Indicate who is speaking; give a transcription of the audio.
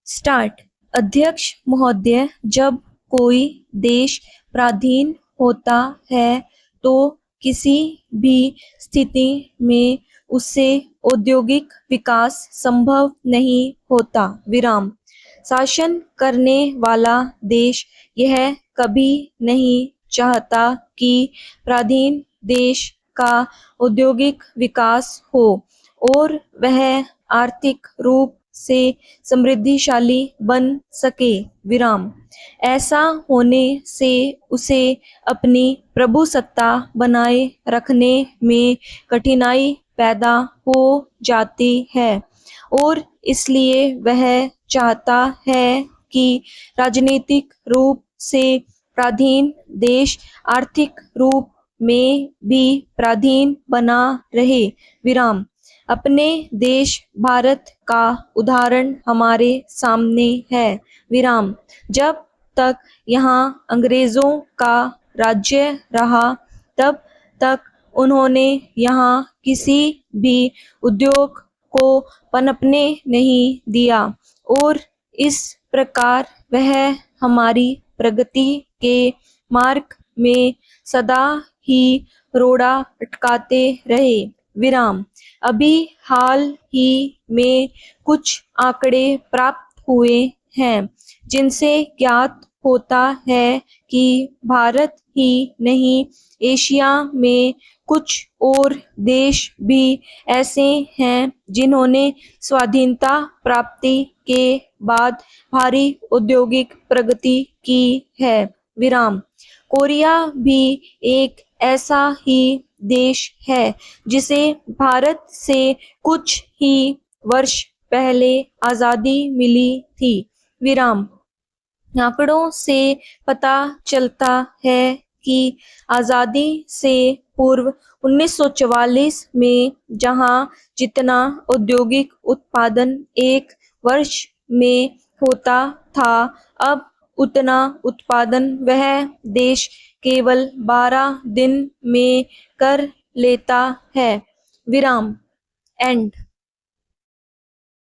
Speaker 1: Start. अध्यक्ष महोदय, जब कोई देश पराधीन होता है तो किसी भी स्थिति में उससे औद्योगिक विकास संभव नहीं होता। विराम। शासन करने वाला देश यह कभी नहीं चाहता कि पराधीन देश का औद्योगिक विकास हो और वह आर्थिक रूप से समृद्धिशाली बन सके। विराम। ऐसा होने से उसे अपनी प्रभुसत्ता बनाए रखने में कठिनाई पैदा हो जाती है और इसलिए वह चाहता है कि राजनीतिक रूप से पराधीन देश आर्थिक रूप में भी पराधीन बना रहे। विराम। अपने देश भारत का उदाहरण हमारे सामने है। विराम। जब तक यहाँ अंग्रेजों का राज्य रहा तब तक उन्होंने यहाँ किसी भी उद्योग को पनपने नहीं दिया और इस प्रकार वह हमारी प्रगति के मार्ग में सदा ही रोड़ा अटकाते रहे। विराम। अभी हाल ही में कुछ आंकड़े प्राप्त हुए हैं जिनसे ज्ञात होता है कि भारत ही नहीं, एशिया में कुछ और देश भी ऐसे हैं जिन्होंने स्वाधीनता प्राप्ति के बाद भारी औद्योगिक प्रगति की है। विराम। कोरिया भी एक ऐसा ही देश है जिसे भारत से कुछ ही वर्ष पहले आजादी मिली थी। विराम। आंकड़ों से पता चलता है कि आजादी से पूर्व 1944 में जहां जितना औद्योगिक उत्पादन एक वर्ष में होता था, अब उतना उत्पादन वह देश केवल 12 दिन में कर लेता है। विराम। एंड।